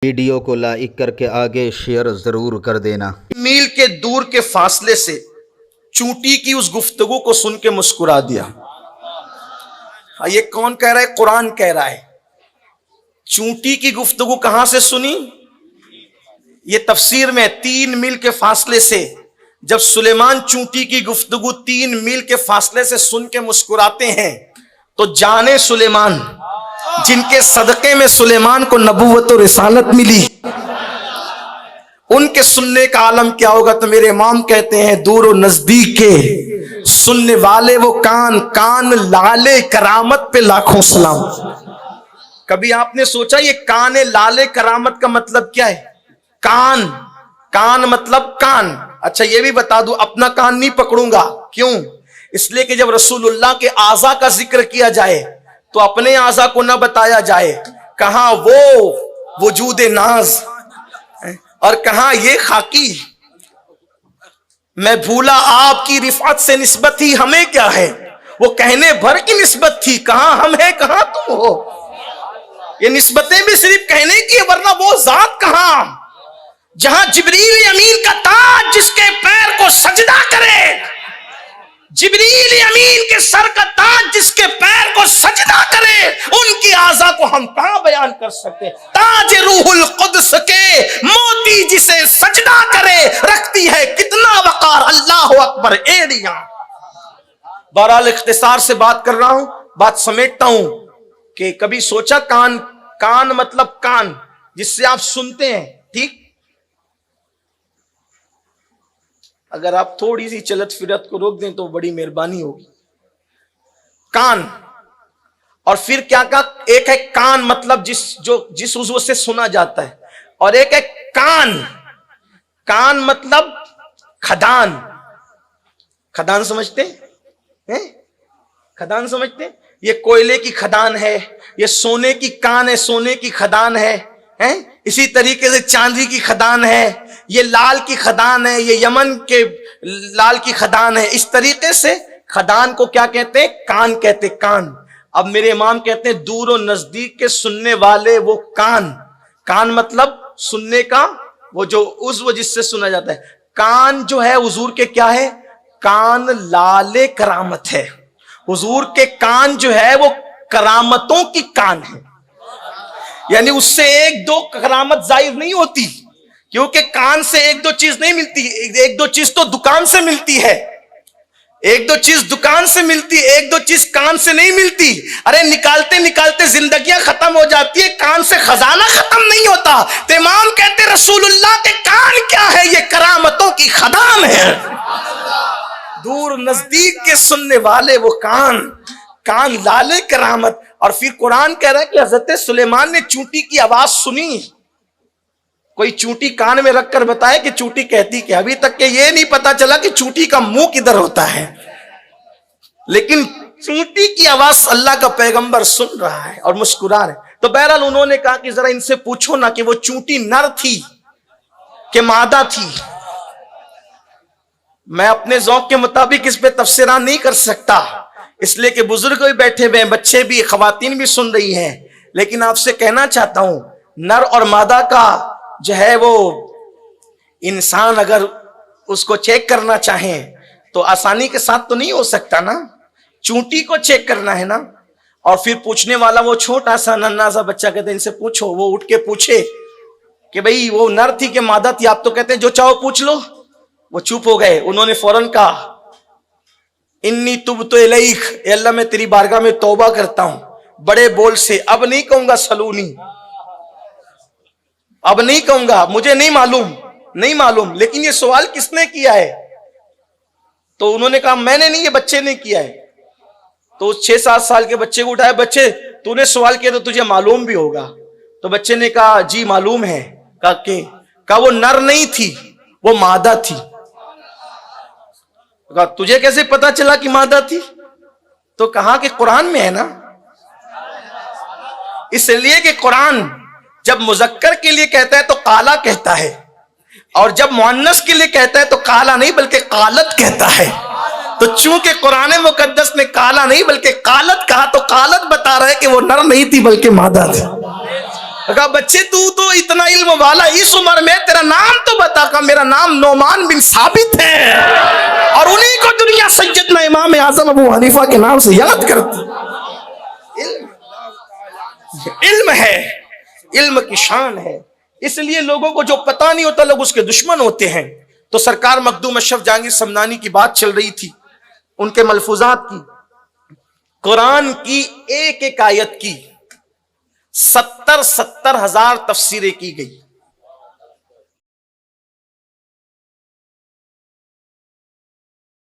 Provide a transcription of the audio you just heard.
Video को like करके आगे शेयर जरूर कर देना। मील के दूर के फासले से चूंटी की उस गुफ्तगू को सुन के मुस्कुरा दिया। ये कौन कह रहा है? कुरान कह रहा है। चूंटी की गुफ्तगू कहां से सुनी? ये तफसीर में 3 मील के फासले से जब सुलेमान चूंटी की गुफ्तगू 3 मील के फासले से सुन के मुस्कुराते हैं तो जाने सुलेमान, जिनके सदके में सुलेमान को नबूवत और रिसालत मिली, उनके सुनने का आलम क्या होगा। तो मेरे इमाम कहते हैं दूर और नजदीक के सुनने वाले वो कान, कान लाले करामत पे लाखों सलाम। कभी आपने सोचा ये कान लाले करामत का मतलब क्या है? कान, कान मतलब कान। अच्छा ये भी बता दूं, अपना कान नहीं पकड़ूंगा। क्यों? इसलिए कि जब रसूलुल्लाह के आज़ा का जिक्र किया जाए तो अपने आज़ा को ना बताया जाए। कहां वो वजूद नाज और कहां ये खाकी। मैं भूला आपकी रिफात से निस्बत ही हमें क्या है, वो कहने भर की निस्बत थी। कहां हम है, कहां तुम हो। ये निस्बतें भी सिर्फ कहने की है, वरना वो जात कहां जहां जिब्रील अमीन का ताज जिसके पैर को सजदा करे, जिब्रील अमीन के सर का ताज जिसके पैर को सजदा करे, उनकी आज़ा को हम कहां बयान कर सकते। ताज रूहुल कुद्स के मोती जिसे सजदा करे, रखती है कितना वकार। अल्लाह अकबर एरिया। बहरहाल इख्तिसार से बात कर रहा हूं, बात समेटता हूं कि कभी सोचा कान, कान मतलब कान जिससे आप सुनते हैं, ठीक। अगर आप थोड़ी सी चलत फिरत को रोक दें तो बड़ी मेहरबानी होगी। कान, और फिर क्या कहा? एक है कान मतलब जिस उज़्व से सुना जाता है, और एक है कान, कान मतलब खदान। खदान समझते हैं? खदान समझते हैं? ये कोयले की खदान है, ये सोने की कान है, सोने की खदान है, हैं? इसी तरीके से चांदी की खदान है, ये लाल की खदान है, ये यमन के लाल की खदान है। इस तरीके से खदान को क्या कहते हैं? कान कहते हैं, कान। अब मेरे इमाम कहते हैं दूर और नजदीक के सुनने वाले वो कान, कान मतलब सुनने का वो जो उज़्व जिससे सुना जाता है। कान जो है हुजूर के क्या है? कान लाले करामत है। हुजूर के कान जो है वो करामतों की कान है, यानी उससे एक दो करामत जाहिर नहीं होती, क्योंकि कान से एक दो चीज नहीं मिलती। एक दो चीज तो दुकान से मिलती है, एक दो चीज दुकान से मिलती है, एक दो चीज कान से नहीं मिलती। अरे निकालते निकालते जिंदगियां खत्म हो जाती है, कान से खजाना खत्म नहीं होता। तो इमाम कहते रसूलुल्लाह के कान क्या है? ये करामतों की खदान है। दूर नजदीक के सुनने वाले वो कान, कान लाले करामत। और फिर कुरान कह रहा है कि हजरत सुलेमान ने चूंटी की आवाज सुनी। कोई चूंटी कान में रखकर बताए कि चूंटी कहती क्या। अभी तक के ये नहीं पता चला कि चूंटी का मुंह किधर होता है, लेकिन चूंटी की आवाज अल्लाह का पैगंबर सुन रहा है और मुस्कुरा रहे। तो बहरहाल उन्होंने कहा कि जरा इनसे पूछो ना कि वो चूंटी नर थी कि मादा थी। मैं अपने ज़ौक़ के मुताबिक इस पे तफसीरा नहीं कर सकता, इसलिए कि बुजुर्ग भी बैठे हुए हैं, बच्चे भी, खवातीन भी सुन रही हैं। लेकिन आपसे कहना चाहता हूं, नर और मादा का जो है वो इंसान अगर उसको चेक करना चाहें तो आसानी के साथ तो नहीं हो सकता ना। चूंटी को चेक करना है ना। और फिर पूछने वाला वो छोटा सा नन्हा सा बच्चा, कहते हैं इनसे पूछो। वो उठ के पूछे कि भाई वो नर थी कि मादा थी। आप तो कहते हैं जो चाहो पूछ लो। वो चुप हो गए। उन्होंने फौरन कहा इन्नी तुब्तु इलैक, अल्लाह मैं तेरी बारगाह में तौबा करता हूं। बड़े बोल से, अब नहीं कहूंगा सलूनी, अब नहीं कहूंगा, मुझे नहीं मालूम, नहीं मालूम। लेकिन ये सवाल किसने किया है? तो उन्होंने कहा मैंने नहीं, ये बच्चे ने किया है। तो उस 6-7 साल के बच्चे को उठाया, बच्चे तूने सवाल किया तो तुझे मालूम भी होगा। तो बच्चे ने कहा जी मालूम है। कहा वो नर नहीं थी, वो मादा थी। कहा तुझे कैसे पता चला कि मादा थी? तो कहा कि कुरान में है ना। इसलिए कि कुरान जब मुजक्कर के लिए कहता है तो काला कहता है, और जब मुअन्नस के लिए कहता है तो काला नहीं बल्कि कालत कहता है। तो चूंकि कुरान मुकद्दस ने काला नहीं बल्कि कालत कहा, तो कालत बता रहा है कि वो नर नहीं थी बल्कि मादा थी। कहा बच्चे तू तो इतना इल्म वाला, इस उम्र में तेरा नाम तो बता। का मेरा नाम नोमान बिन साबित है, और उन्हीं को दुनिया सैयदना इमाम आजम अबू हनीफा के नाम से याद करती। इल्म है, इल्म की शान है, इसलिए लोगों को जो पता नहीं होता लोग उसके दुश्मन होते हैं। तो सरकार मखदूम अशरफ जहांगीर समनानी की बात चल रही थी, उनके मलफूजात की। कुरान की एक एक आयत की 70,000 तफसीरें की गई।